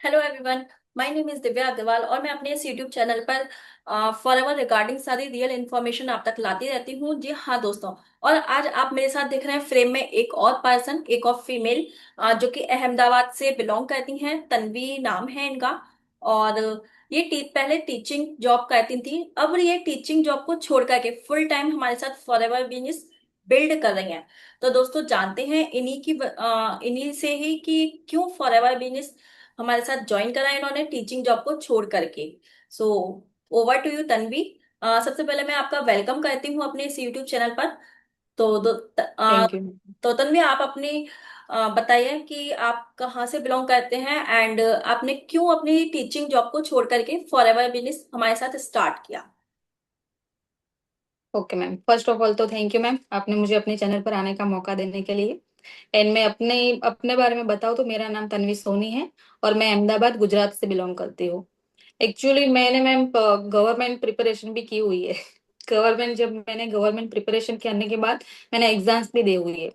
Hello everyone. My name is Divya Agrawal और मैं अपने इस यूट्यूब चैनल पर फॉर एवर रिगार्डिंग सारी रियल इन्फॉर्मेशन आप तक लाती रहती हूँ। जी हाँ दोस्तों। और आज आप मेरे साथ देख रहे हैं फ्रेम में एक और पर्सन, एक और फीमेल, जो कि अहमदाबाद से बिलोंग करती हैं। तन्वी नाम है इनका। और ये पहले टीचिंग जॉब करती थी, अब ये टीचिंग जॉब को छोड़ करके फुल टाइम हमारे साथ फॉर एवर बिजनेस बिल्ड कर रही हैं। तो दोस्तों जानते हैं इन्हीं से ही कि क्यों फॉर एवर बिजनेस हमारे साथ ज्वाइन करा है इन्होंने टीचिंग जॉब को छोड़ करके। So over to you Tanvi. सबसे पहले मैं आपका वेलकम करती हूँ अपने इस यूट्यूब चैनल पर। तो थैंक यू। तो तन्वी आप अपनी बताइए कि आप कहाँ से बिलोंग करते हैं एंड आपने क्यों अपनी टीचिंग जॉब को छोड़ करके फॉर एवर बिजनेस हमारे साथ स्टार्ट किया। Okay ma'am, first of all तो थैंक यू मैम, आपने मुझे अपने चैनल पर आने का मौका देने के लिए। एंड मैं अपने अपने बारे में बताऊँ तो मेरा नाम तन्वी सोनी है और मैं अहमदाबाद गुजरात से बिलोंग करती हूँ। एक्चुअली मैंने मैम गवर्नमेंट प्रिपरेशन भी की हुई है। गवर्नमेंट प्रिपरेशन करने के बाद मैंने एग्जाम्स भी दी हुई है।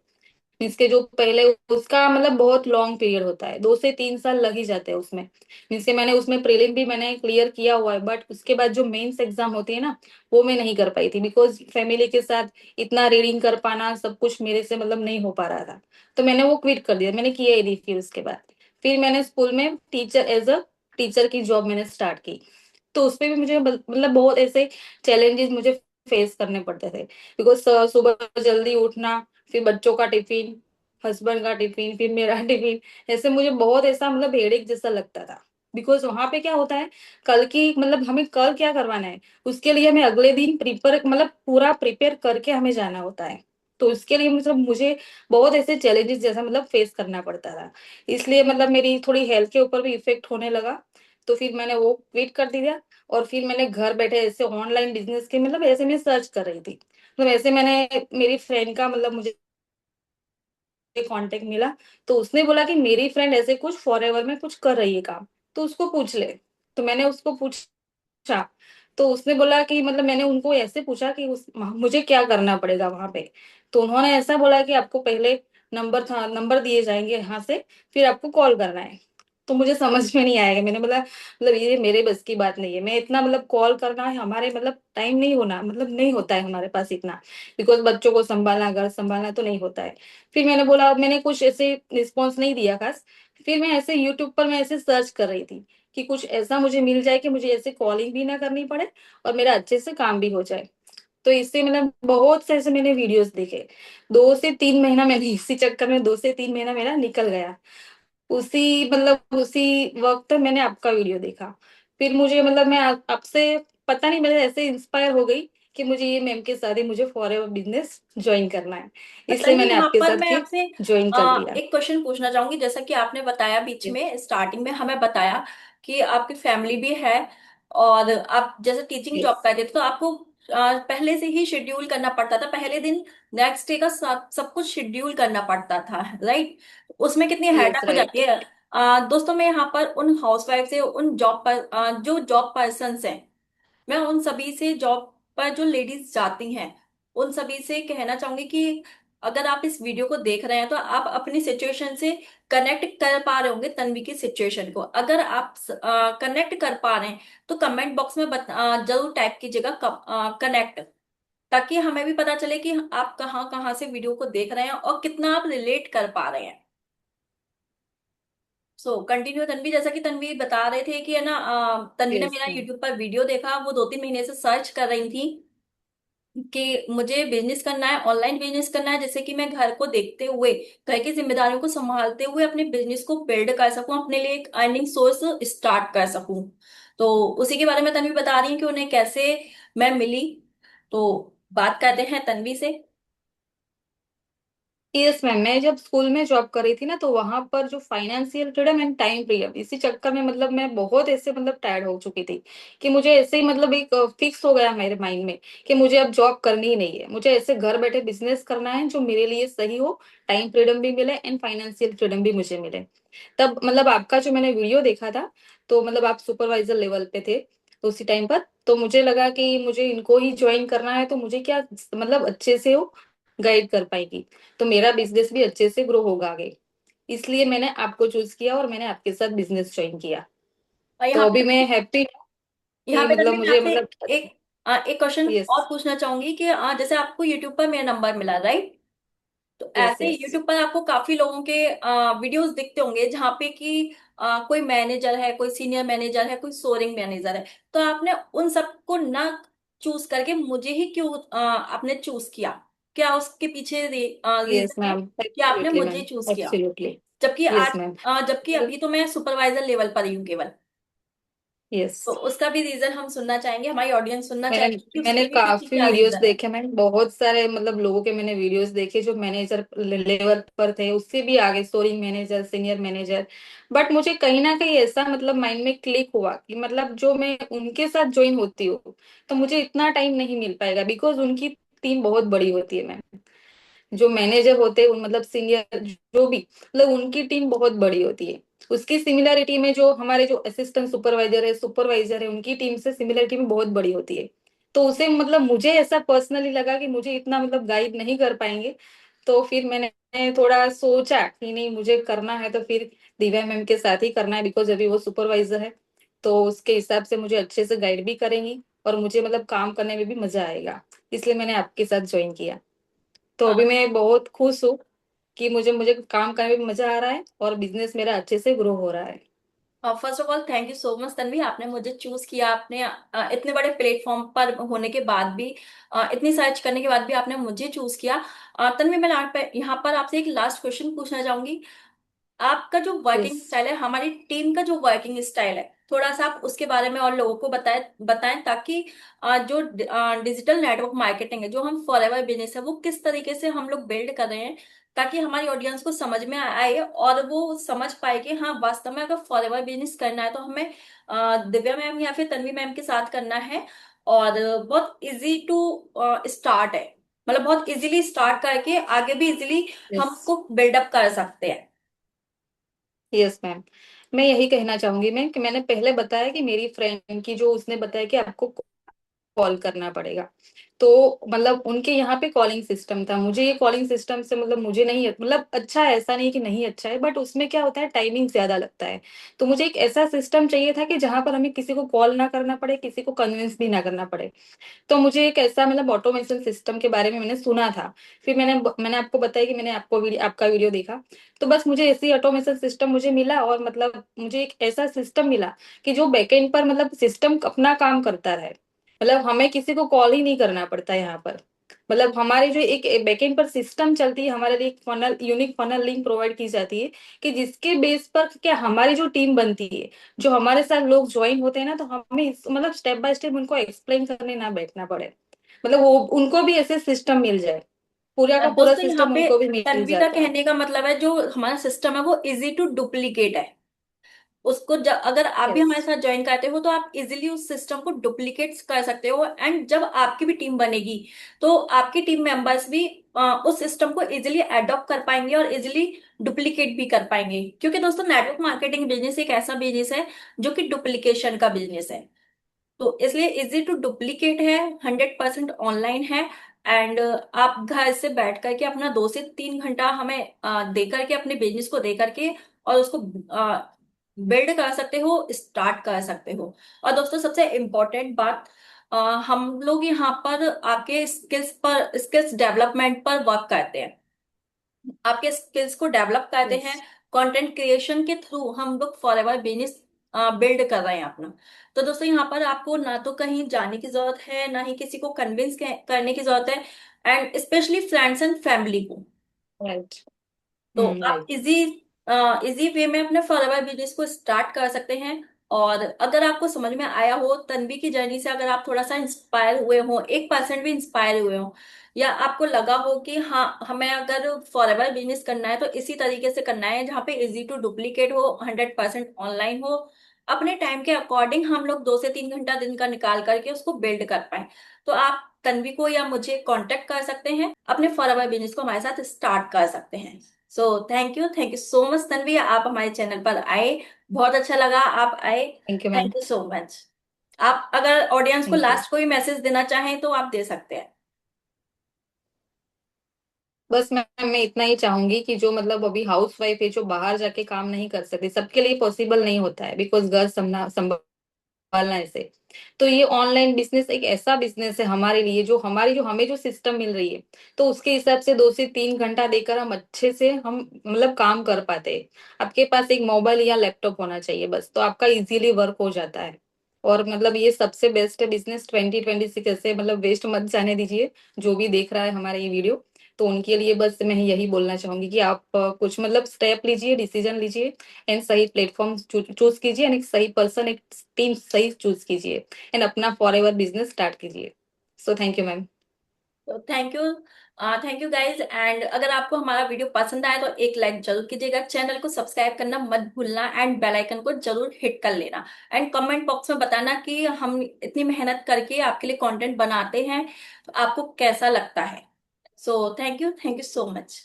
इसके जो पहले उसका मतलब बहुत लॉन्ग पीरियड होता है, 2 से 3 साल लग ही जाते हैं उसमें। मीन्स के मैंने उसमें प्रीलिम भी मैंने क्लियर किया हुआ है, बट उसके बाद जो मेंस एग्जाम होती है ना, वो मैं नहीं कर पाई थी बिकॉज फैमिली के साथ इतना रीडिंग कर पाना सब कुछ मेरे से मतलब नहीं हो पा रहा था। तो मैंने वो क्विट कर दिया, मैंने किया ही नहीं। फिर उसके बाद फिर मैंने स्कूल में टीचर एज अ टीचर की जॉब मैंने स्टार्ट की। तो उसपे भी मुझे मतलब बहुत ऐसे चैलेंजेस मुझे फेस करने पड़ते थे। बिकॉज सुबह जल्दी उठना, फिर बच्चों का टिफिन, हस्बैंड का टिफिन, फिर मेरा टिफिन, ऐसे मुझे बहुत ऐसा मतलब हेडेक जैसा लगता था। बिकॉज वहां पे क्या होता है, कल की मतलब हमें कल क्या करवाना है, उसके लिए हमें अगले दिन प्रिपेयर मतलब पूरा प्रिपेयर करके हमें जाना होता है। तो इसके लिए मतलब मुझे बहुत ऐसे चैलेंजेस जैसा मतलब फेस करना पड़ता था। इसलिए मतलब मेरी थोड़ी हेल्थ के ऊपर भी इफेक्ट होने लगा। तो फिर मैंने वो क्विट कर दिया। और फिर मैंने घर बैठे ऐसे ऑनलाइन बिजनेस के मतलब ऐसे मैं सर्च कर रही थी। मतलब ऐसे मैंने मेरी फ्रेंड का मतलब मुझे कांटेक्ट मिला। तो उसने बोला कि मेरी फ्रेंड ऐसे कुछ फॉरएवर में कुछ कर रही है काम, तो उसको पूछ ले। तो मैंने उसको पूछा। तो उसने बोला कि मतलब मैंने उनको ऐसे पूछा कि मुझे क्या करना पड़ेगा वहां पे। तो उन्होंने ऐसा बोला कि आपको पहले नंबर दिए जाएंगे यहाँ से, फिर आपको कॉल करना है। तो मुझे समझ में नहीं आएगा, मैंने बोला मतलब ये मेरे बस की बात नहीं है, मैं इतना मतलब कॉल करना है, हमारे मतलब टाइम नहीं होना मतलब नहीं होता है हमारे पास इतना। बिकॉज बच्चों को संभालना, घर संभालना तो नहीं होता है। फिर मैंने बोला, मैंने कुछ ऐसे रिस्पॉन्स नहीं दिया खास। फिर मैं ऐसे यूट्यूब पर मैं ऐसे सर्च कर रही थी कि कुछ ऐसा मुझे मिल जाए कि मुझे ऐसे कॉलिंग भी ना करनी पड़े और मेरा अच्छे से काम भी हो जाए। तो इससे मतलब बहुत से ऐसे मैंने वीडियोस देखे। 2 से 3 महीना मैंने इसी चक्कर में 2 से 3 महीना मेरा निकल गया। उसी वक्त मैंने आपका वीडियो देखा। फिर मुझे मतलब मैं आपसे पता नहीं मैंने ऐसे इंस्पायर हो गई कि मुझे ये मैम के साथ ही मुझे फॉर एवर बिजनेस ज्वाइन करना है। इसलिए तन्वी मैंने यहाँ आपके पर साथ मैं फिर आपसे ज्वाइन कर लिया। एक क्वेश्चन पूछना चाहूंगी। जैसा कि आपने बताया बीच में स्टार्टिंग में हमें बताया कि आपकी फैमिली भी है और आप जैसे टीचिंग यस। जॉब करते थे तो आपको पहले से ही शेड्यूल करना पड़ता था, पहले दिन नेक्स्ट डे का सब कुछ शेड्यूल करना पड़ता था, राइट? उसमें कितनी यस हेडक हो जाती राइट। है। दोस्तों मैं यहाँ पर उन हाउसवाइफ से, उन जॉब पर जो जॉब पर्सन हैं, मैं उन सभी से, जॉब पर जो लेडीज जाती हैं, उन सभी से कहना चाहूंगी कि अगर आप इस वीडियो को देख रहे हैं तो आप अपनी सिचुएशन से कनेक्ट कर पा रहे होंगे तन्वी की सिचुएशन को। अगर आप कनेक्ट कर पा रहे हैं तो कमेंट बॉक्स में जरूर टाइप कीजिएगा कनेक्ट, ताकि हमें भी पता चले कि आप कहाँ कहाँ से वीडियो को देख रहे हैं और कितना आप रिलेट कर पा रहे हैं। So continue Tanvi. जैसा कि तन्वी बता रहे थे कि है ना, तन्वी ने यस मेरा मैम। यूट्यूब पर वीडियो देखा, वो 2-3 महीने से सर्च कर रही थी कि मुझे बिजनेस करना है, ऑनलाइन बिजनेस करना है, जैसे कि मैं घर को देखते हुए, घर की जिम्मेदारियों को संभालते हुए अपने बिजनेस को बिल्ड कर सकूं, अपने लिए एक अर्निंग सोर्स स्टार्ट कर सकूं। तो उसी के बारे में तन्वी बता रही है कि उन्हें कैसे मैं मिली। तो बात करते हैं तन्वी से। यस मैम, मैं जब स्कूल में जॉब कर रही थी ना, तो वहां पर जो financial freedom and time freedom, इसी चक्कर में मतलब मैं बहुत ऐसे मतलब टायर्ड हो चुकी थी कि मुझे ऐसे ही मतलब एक फिक्स हो गया मेरे माइंड में कि मुझे अब जॉब करनी ही नहीं है, मुझे ऐसे घर बैठे बिजनेस करना है जो मेरे लिए सही हो, टाइम फ्रीडम भी मिले एंड फाइनेंशियल फ्रीडम भी मुझे मिले। तब मतलब आपका जो मैंने वीडियो देखा था, तो मतलब आप सुपरवाइजर लेवल पे थे उसी टाइम पर। तो मुझे लगा कि मुझे इनको ही ज्वाइन करना है, तो मुझे क्या मतलब अच्छे से हो गाइड कर पाएगी, तो मेरा बिजनेस भी अच्छे से ग्रो होगा आगे। इसलिए मैंने आपको चूज किया और मैंने आपके साथ बिजनेस ज्वाइन किया। और तो यहाँ अभी मैं पे हैप्पी यहाँ कि पे मतलब तन्वी मैं मुझे आपसे मतलब। एक क्वेश्चन यस। और पूछना चाहूंगी कि जैसे आपको यूट्यूब पर मेरा नंबर मिला, राइट? तो यस। ऐसे यस। यूट्यूब पर आपको काफी लोगों के वीडियोस दिखते होंगे जहाँ पे कि कोई मैनेजर है, कोई सीनियर मैनेजर है, कोई सोरिंग मैनेजर है। तो आपने उन सबको ना चूज करके मुझे ही क्यों आपने चूज किया? क्या उसके पीछे यस रीजन है मैम, कि आपने एब्सोल्युटली मुझे मैम, चूज किया? एब्सोल्युटली। जबकि यस मैम। जबकि अभी तो मैं सुपरवाइजर लेवल पर ही हूँ केवल। यस। तो उसका भी रीजन हम सुनना चाहेंगे, हमारी ऑडियंस सुनना मैंने चाहेगी कि मैंने उसके भी पीछे काफी क्या वीडियोस रीजन है। देखे मैम, बहुत सारे मतलब लोगों के मैंने वीडियोस देखे जो मैनेजर लेवल पर थे, उससे भी आगे storing manager, senior manager. But मुझे कहीं ना कहीं ऐसा मतलब माइंड में क्लिक हुआ कि मतलब जो मैं उनके साथ ज्वाइन होती हूँ तो मुझे इतना टाइम नहीं मिल पाएगा, बिकॉज उनकी टीम बहुत बड़ी होती है मैम। जो मैनेजर होते हैं मतलब सीनियर जो भी, मतलब उनकी टीम बहुत बड़ी होती है। उसकी सिमिलरिटी में जो हमारे जो असिस्टेंट सुपरवाइजर है उनकी टीम से सिमिलरिटी में बहुत बड़ी होती है। तो उसे मतलब मुझे ऐसा पर्सनली लगा कि मुझे इतना मतलब गाइड नहीं कर पाएंगे। तो फिर मैंने थोड़ा सोचा कि नहीं, मुझे करना है तो फिर दिव्या मैम के साथ ही करना है, बिकॉज अभी वो सुपरवाइजर है। तो उसके हिसाब से मुझे अच्छे से गाइड भी करेंगी और मुझे मतलब काम करने में भी मजा आएगा। इसलिए मैंने आपके साथ ज्वाइन किया। तो अभी मैं बहुत खुश हूँ कि मुझे मुझे काम करने में भी मजा आ रहा है और बिजनेस मेरा अच्छे से ग्रो हो रहा है। First of all thank you so much Tanvi, आपने मुझे चूज किया। आपने इतने बड़े प्लेटफॉर्म पर होने के बाद भी, इतनी सर्च करने के बाद भी आपने मुझे चूज किया। तन्वी मैं यहाँ पर आपसे एक लास्ट क्वेश्चन पूछना चाहूंगी। आपका जो यस। वर्किंग स्टाइल है, हमारी टीम का जो वर्किंग स्टाइल है, थोड़ा सा आप उसके बारे में और लोगों को बताएं ताकि जो डिजिटल नेटवर्क मार्केटिंग है, जो हम फॉरएवर बिजनेस है, वो किस तरीके से हम लोग बिल्ड कर रहे हैं, ताकि हमारी ऑडियंस को समझ में आए और वो समझ पाए कि हाँ वास्तव में अगर फॉरएवर बिजनेस करना है तो हमें दिव्या मैम या फिर तन्वी मैम के साथ करना है। और बहुत इजी टू स्टार्ट है, मतलब बहुत इजीली स्टार्ट करके आगे भी इजीली हम यस। उसको बिल्डअप कर सकते हैं। Yes ma'am. मैं यही कहना चाहूंगी मैम कि मैंने पहले बताया कि मेरी फ्रेंड की जो उसने बताया कि आपको कॉल करना पड़ेगा। तो मतलब उनके यहाँ पे कॉलिंग सिस्टम था, मुझे ये कॉलिंग सिस्टम से मतलब मुझे नहीं, मतलब अच्छा है ऐसा नहीं कि नहीं अच्छा है, बट उसमें क्या होता है टाइमिंग ज्यादा लगता है। तो मुझे एक ऐसा सिस्टम चाहिए था कि जहां पर हमें किसी को कॉल ना करना पड़े, किसी को कन्विंस भी ना करना पड़े। तो मुझे एक ऐसा मतलब ऑटोमेशन सिस्टम के बारे में मैंने सुना था। फिर मैंने आपको बताया कि मैंने आपका वीडियो देखा। तो बस मुझे ऐसी ऑटोमेशन सिस्टम मुझे मिला और मतलब मुझे एक ऐसा सिस्टम मिला कि जो बैकएंड पर मतलब सिस्टम अपना काम करता रहे। मतलब हमें किसी को कॉल ही नहीं करना पड़ता यहाँ पर। मतलब हमारे जो एक बैकएंड पर सिस्टम चलती है, हमारे लिए एक funnel, unique funnel link provide की जाती है कि जिसके बेस पर क्या हमारी जो टीम बनती है, जो हमारे साथ लोग ज्वाइन होते हैं ना, तो हमें मतलब स्टेप बाय स्टेप उनको एक्सप्लेन करने ना बैठना पड़े। मतलब वो उनको भी ऐसे सिस्टम मिल जाए, पूरा का पूरा दोस्तों यहाँ सिस्टम पे उनको भी मिल तन्वी का जाता है। कहने का मतलब है जो हमारा सिस्टम है वो इजी टू डुप्लीकेट है। उसको अगर आप भी यस। हमारे साथ ज्वाइन करते हो तो आप इजीली उस सिस्टम को डुप्लीकेट कर सकते हो, एंड जब आपकी भी टीम बनेगी तो आपकी टीम मेंबर्स भी उस सिस्टम को इजीली अडॉप्ट कर पाएंगे और इजीली डुप्लीकेट भी कर पाएंगे, क्योंकि दोस्तों नेटवर्क मार्केटिंग बिजनेस एक ऐसा बिजनेस है जो कि डुप्लीकेशन का बिजनेस है। तो इसलिए इजी टू डुप्लीकेट है, 100% ऑनलाइन है। एंड आप घर से बैठ करके अपना 2 से 3 घंटा हमें दे करके, अपने बिजनेस को दे करके और उसको बिल्ड कर सकते हो, स्टार्ट कर सकते हो। और दोस्तों सबसे इम्पोर्टेंट बात, हम लोग यहाँ पर आपके स्किल्स डेवलपमेंट पर वर्क करते हैं, आपके स्किल्स को डेवलप करते यस। हैं। कंटेंट क्रिएशन के थ्रू हम लोग फॉरएवर बिजनेस बिल्ड कर रहे हैं अपना। तो दोस्तों यहाँ पर आपको ना तो कहीं जाने की जरूरत है, ना ही किसी को कन्विंस करने की जरूरत है, and specially friends and family को। राइट। तो आप राइट। इजी वे में अपने फॉरएवर बिजनेस को स्टार्ट कर सकते हैं। और अगर आपको समझ में आया हो तन्वी की जर्नी से, अगर आप थोड़ा सा इंस्पायर हुए हो, 1% भी इंस्पायर हुए हो, या आपको लगा हो कि हाँ हमें अगर फॉरएवर बिजनेस करना है तो इसी तरीके से करना है जहाँ पे इजी टू डुप्लीकेट हो, 100% ऑनलाइन हो, अपने टाइम के अकॉर्डिंग हम लोग 2 से 3 घंटा दिन का निकाल करके उसको बिल्ड कर पाए, तो आप तन्वी को या मुझे कांटेक्ट कर सकते हैं, अपने फॉरएवर बिजनेस को हमारे साथ स्टार्ट कर सकते हैं। So thank you so much Tanvi, आप हमारे चैनल पर आए, बहुत अच्छा लगा आप आए। Thank you ma'am. Thank you so much. आप अगर ऑडियंस को थैंक यू। लास्ट कोई मैसेज देना चाहें तो आप दे सकते हैं। बस मैं इतना ही चाहूंगी कि जो मतलब अभी हाउस वाइफ है, जो बाहर जाके काम नहीं कर सकती, सबके लिए पॉसिबल नहीं होता है, बिकॉज घर संभालना ऐसे। तो ये ऑनलाइन बिजनेस एक ऐसा बिजनेस है हमारे लिए, जो हमारी जो हमें जो सिस्टम मिल रही है, तो उसके हिसाब से 2 से 3 घंटा देकर हम अच्छे से हम मतलब काम कर पाते हैं। आपके पास एक मोबाइल या लैपटॉप होना चाहिए बस, तो आपका इजीली वर्क हो जाता है। और मतलब ये सबसे बेस्ट है बिजनेस 2026 ऐसे, मतलब वेस्ट मत जाने दीजिए। जो भी देख रहा है हमारा ये वीडियो, तो उनके लिए बस मैं यही बोलना चाहूंगी कि आप कुछ मतलब स्टेप लीजिए, डिसीजन लीजिए, एंड सही प्लेटफॉर्म चूज कीजिए, एंड एक सही पर्सन, एक टीम सही चूज कीजिए, एंड अपना फॉर एवर बिजनेस स्टार्ट कीजिए। So thank you ma'am. तो थैंक यू गाइज। एंड अगर आपको हमारा वीडियो पसंद आए तो एक लाइक जरूर कीजिएगा, चैनल को सब्सक्राइब करना मत भूलना, एंड बेल आइकन को जरूर हिट कर लेना। एंड कमेंट बॉक्स में बताना कि हम इतनी मेहनत करके आपके लिए कंटेंट बनाते हैं तो आपको कैसा लगता है। So thank you so much.